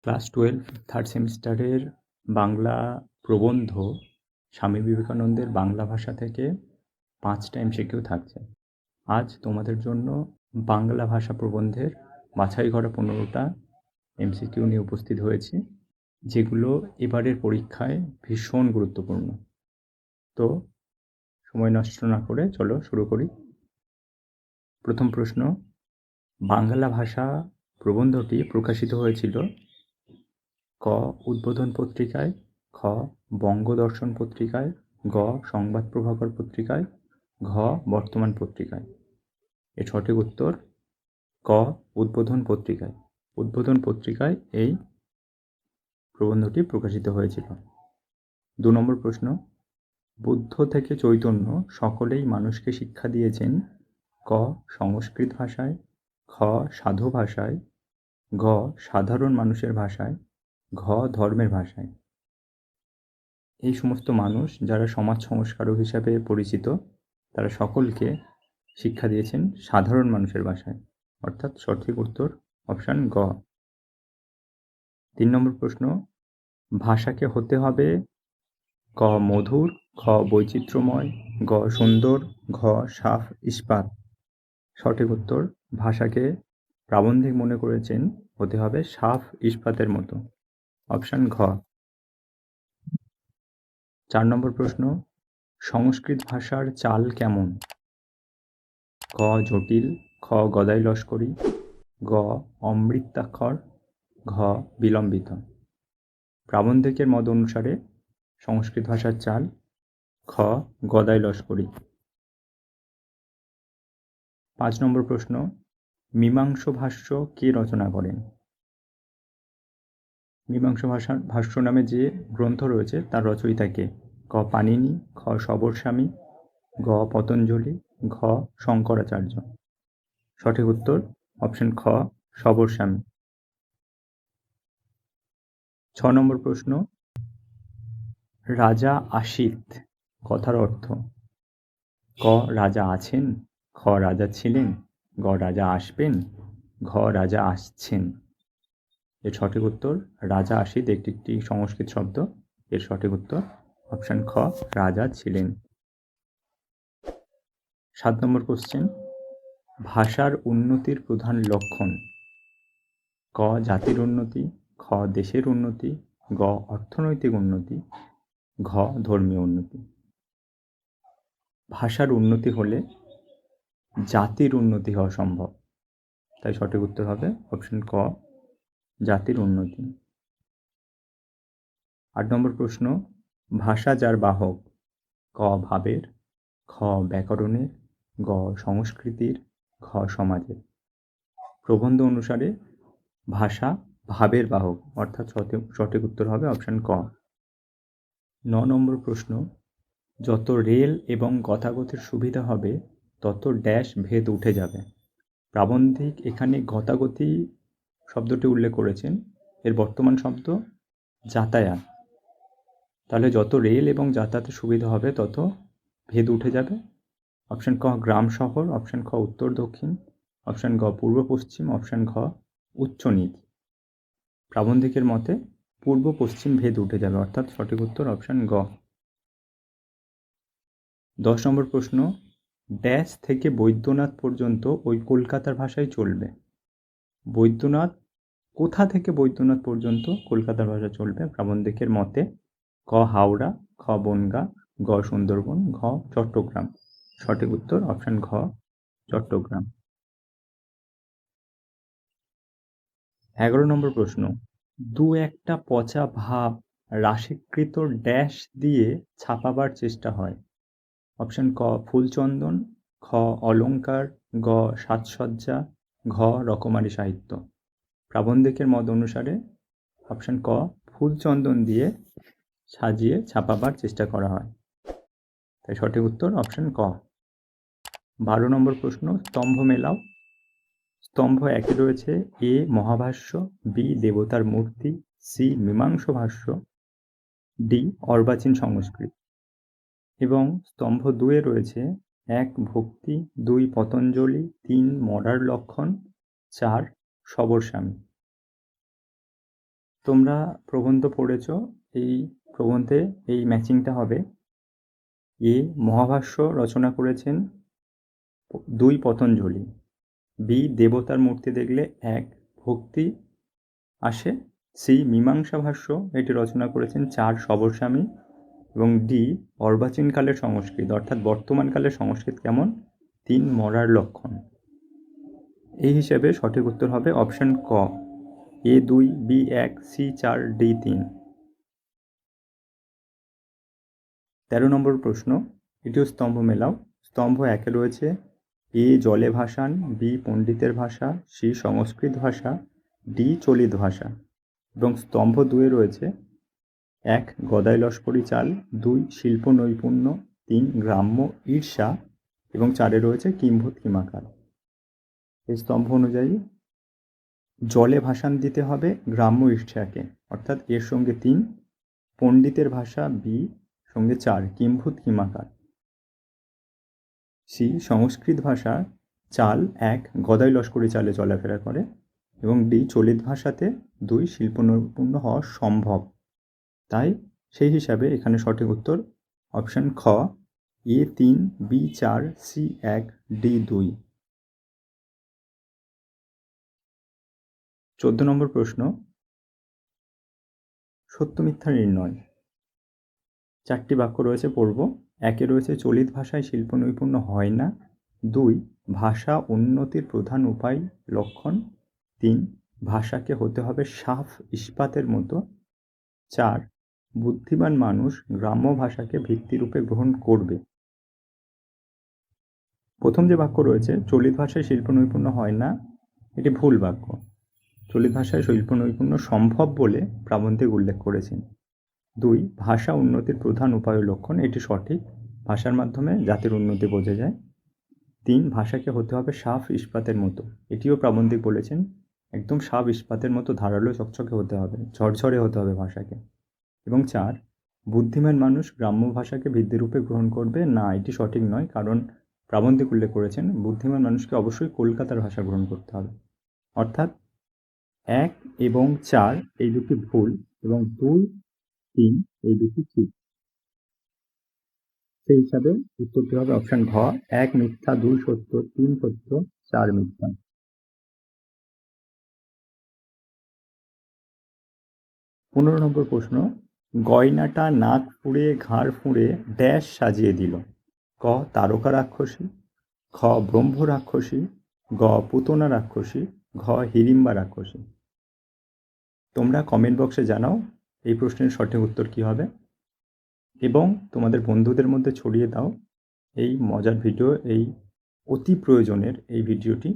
Class 12 third সেমিস্টারের বাংলা প্রবন্ধ স্বামী বিবেকানন্দের বাংলা ভাষা থেকে 5টা এমসিকিউ থাকছে। আজ তোমাদের জন্য বাংলা ভাষা প্রবন্ধের বাছাই করা 15টা এমসিকিউ নিয়ে উপস্থিত হয়েছি, যেগুলো এবারের পরীক্ষায় ভীষণ গুরুত্বপূর্ণ। তো সময় নষ্ট না করে চলো শুরু করি। প্রথম প্রশ্ন, বাংলা ভাষা প্রবন্ধটি প্রকাশিত হয়েছিল ক উদ্বোধন পত্রিকায়, খ বঙ্গদর্শন পত্রিকায়, গ সংবাদ প্রভাকর পত্রিকায়, ঘ বর্তমান পত্রিকায়। এর সঠিক উত্তর ক উদ্বোধন পত্রিকায়। উদ্বোধন পত্রিকায় এই প্রবন্ধটি প্রকাশিত হয়েছিল। 2 নম্বর প্রশ্ন, বুদ্ধ থেকে চৈতন্য সকলেই মানুষকে শিক্ষা দিয়েছেন ক সংস্কৃত ভাষায়, খ সাধু ভাষায়, গ সাধারণ মানুষের ভাষায়, ঘ ধর্মের ভাষায়। এই সমস্ত মানুষ যারা সমাজ সংস্কারক হিসাবে পরিচিত, তারা সকলকে শিক্ষা দিয়েছেন সাধারণ মানুষের ভাষায়, অর্থাৎ সঠিক উত্তর অপশান গ। 3 নম্বর প্রশ্ন, ভাষাকে হতে হবে ক মধুর, খ বৈচিত্র্যময়, গ সুন্দর, ঘ সাফ ইস্পাত। সঠিক উত্তর, ভাষাকে প্রাবন্ধিক মনে করেছেন হতে হবে সাফ ইস্পাতের মতো, অপশান ঘ। 4 নম্বর প্রশ্ন, সংস্কৃত ভাষার চাল কেমন? ক জটিল, খ গদাই লস্করি, গ অমৃতাক্ষর, ঘ বিলম্বিত। প্রাবন্ধিকের মত অনুসারে সংস্কৃত ভাষার চাল খ গদাই লস্করি। 5 নম্বর প্রশ্ন, মীমাংস ভাষ্য কে রচনা করেন? মীমাংস ভাষ্য নামে যে গ্রন্থ রয়েছে তার রচয়িতা কে? ক পাণিনি, খ সবরস্বামী, গ পতঞ্জলি, ঘ শঙ্করাচার্য। সঠিক উত্তর অপশন খ সবরস্বামী। 6 নম্বর প্রশ্ন, রাজা আসিত কথার অর্থ? ক রাজা আছেন, খ রাজা ছিলেন, গ রাজা আসবেন, ঘ রাজা আসছেন। এর সঠিক উত্তর রাজা আসিত একটি সংস্কৃত শব্দ। এর সঠিক উত্তর অপশন খ রাজা ছিলেন। 7 নম্বর কোশ্চেন, ভাষার উন্নতির প্রধান লক্ষণ? ক জাতির উন্নতি, খ দেশের উন্নতি, গ অর্থনৈতিক উন্নতি, ঘ ধর্মীয় উন্নতি। ভাষার উন্নতি হলে জাতির উন্নতি হওয়া সম্ভব, তাই সঠিক উত্তর হবে অপশন ক জাতির উন্নতি। 8 নম্বর প্রশ্ন, ভাষা যার বাহক? ক ভাবের, খ ব্যাকরণের, গ সংস্কৃতির, ঘ সমাজের। প্রবন্ধ অনুসারে ভাষা ভাবের বাহক, অর্থাৎ সঠিক উত্তর হবে অপশন ক। 9 নম্বর প্রশ্ন, যত রেল এবং গতাগতির সুবিধা হবে তত ড্যাশ ভেদ উঠে যাবে। প্রাবন্ধিক এখানে গতাগতি শব্দটি উল্লেখ করেছেন, এর বর্তমান শব্দ যাতায়াত। তাহলে যত রেল এবং যাতায়াতের সুবিধা হবে তত ভেদ উঠে যাবে। অপশন ক গ্রাম শহর, অপশন খ উত্তর দক্ষিণ, অপশন গ পূর্ব পশ্চিম, অপশন ঘ উচ্চ নিচ। প্রাবন্ধিকের মতে পূর্ব পশ্চিম ভেদ উঠে যাবে, অর্থাৎ সঠিক উত্তর অপশন গ। 10 নম্বর প্রশ্ন, ড্যাশ থেকে বৈদ্যনাথ পর্যন্ত ওই কলকাতার ভাষায় চলবে। বৈদ্যনাথ কোথা থেকে বৈদ্যনাথ পর্যন্ত কলকাতার ভাষা চলবে প্রাবন্ধিকের মতে? ক হাওড়া, খ বনগাঁ, গ সুন্দরবন, ঘ চট্টগ্রাম। সঠিক উত্তর অপশন ঘ চট্টগ্রাম। 11 নম্বর প্রশ্ন, দু একটা পচা ভাব রাশিকৃত ড্যাশ দিয়ে ছাপাবার চেষ্টা হয়। অপশন ক ফুলচন্দন, খ অলঙ্কার, গ সাজসজ্জা, ঘ রকমারি সাহিত্য। প্রাবন্ধিকের মত অনুসারে অপশন ক ফুলচন্দন দিয়ে সাজিয়ে ছাপাবার চেষ্টা করা হয়, তাই সঠিক উত্তর অপশন ক। 12 নম্বর প্রশ্ন, স্তম্ভ মেলাও। স্তম্ভ একে রয়েছে এ মহাভাষ্য, বি দেবতার মূর্তি, সি মীমাংস ভাষ্য, ডি অর্বাচীন সংস্কৃত। এবং স্তম্ভ 2 রয়েছে 1 ভক্তি, 2 পতঞ্জলি, 3 মরার লক্ষণ, 4 সবরস্বামী। তোমরা প্রবন্ধ পড়েছ, এই প্রবন্ধে এই ম্যাচিংটা হবে। এ মহাভাষ্য রচনা করেছেন 2 পতঞ্জলি। বি দেবতার মূর্তি দেখলে 1 ভক্তি আসে। সি মীমাংসা ভাষ্য, এটি রচনা করেছেন 4 সবরস্বামী। এবং ডি অর্বাচীনকালের সংস্কৃত, অর্থাৎ বর্তমানকালের সংস্কৃত কেমন, 3 মরার লক্ষণ। এই হিসেবে সঠিক উত্তর হবে অপশন ক, এ 2, বি 1, সি 4, ডি 3। 13 নম্বর প্রশ্ন, এটিও স্তম্ভ মেলাও। স্তম্ভ 1-এ রয়েছে এ জলে ভাসান, বি পণ্ডিতের ভাষা, সি সংস্কৃত ভাষা, ডি চলিত ভাষা। এবং স্তম্ভ 2-এ রয়েছে 1 গদাই লস্করি চাল, 2 শিল্প নৈপুণ্য, 3 গ্রাম্য ঈর্ষা এবং 4-এ রয়েছে কিম্ভূত কিমাকার। এই স্তম্ভ অনুযায়ী জলে ভাসান দিতে হবে গ্রাম্য ঈর্ষাকে, অর্থাৎ এর সঙ্গে 3, পণ্ডিতের ভাষা বি সঙ্গে 4 কিম্ভূত কিমাকার। সি সংস্কৃত ভাষা চাল 1 গদাই লস্করি চালে চলাফেরা করে এবং ডি চলিত ভাষাতে 2 শিল্প নৈপুণ্য হওয়া সম্ভব। তাই সেই হিসাবে এখানে সঠিক উত্তর অপশন খ, এ 3, বি 4, সি 1, ডি 2। 14 নম্বর প্রশ্ন, সত্য মিথ্যা নির্ণয়। 4টি বাক্য রয়েছে, পড়ব। 1-এ রয়েছে চলিত ভাষায় শিল্প নৈপুণ্য হয় না। 2 ভাষা উন্নতির প্রধান উপায় লক্ষণ। 3 ভাষাকে হতে হবে সাফ ইস্পাতের মতো। 4 বুদ্ধিমান মানুষ গ্রাম্য ভাষাকে ভিত্তিরূপে গ্রহণ করবে। প্রথম যে বাক্য রয়েছে চলিত ভাষায় শিল্প নৈপুণ্য হয় না, এটি ভুল বাক্য। চলিত ভাষায় শিল্প নৈপুণ্য সম্ভব বলে প্রাবন্ধিক উল্লেখ করেছেন। 2 ভাষা উন্নতির প্রধান উপায় ও লক্ষণ, এটি সঠিক। ভাষার মাধ্যমে জাতির উন্নতি বোঝা যায়। 3 ভাষাকে হতে হবে সাফ ইস্পাতের মতো, এটিও প্রাবন্ধিক বলেছেন। একদম সাফ ইস্পাতের মতো ধারালো চকচকে হতে হবে, ঝরঝরে হতে হবে ভাষাকে। এবং 4 বুদ্ধিমান মানুষ গ্রাম্য ভাষাকে ভিত্তিরূপে গ্রহণ করবে না, এটি সঠিক নয়, কারণ প্রাবন্ধিক উল্লেখ করেছেন বুদ্ধিমান মানুষকে অবশ্যই কলকাতার ভাষা গ্রহণ করতে হবে। অর্থাৎ 1 এবং 4 এই দুটি ভুল এবং 2, 3 এই দুটি ঠিক। সেই হিসাবে উত্তরটি হবে অপশন ঘ, 1 মিথ্যা, 2 সত্য, 3 সত্য, 4 মিথ্যা। 15 নম্বর প্রশ্ন, গয়নাটা নাক ফুঁড়ে ঘাড় ফুঁড়ে ড্যাশ সাজিয়ে দিল। ক তারকা রাক্ষসী, খ ব্রহ্ম রাক্ষসী, গ পুতনা রাক্ষসী, ঘ হিড়িম্বা রাক্ষসী। তোমরা কমেন্ট বক্সে জানাও এই প্রশ্নের সঠিক উত্তর কী হবে এবং তোমাদের বন্ধুদের মধ্যে ছড়িয়ে দাও এই মজার ভিডিও, এই অতি প্রয়োজনের এই ভিডিওটি।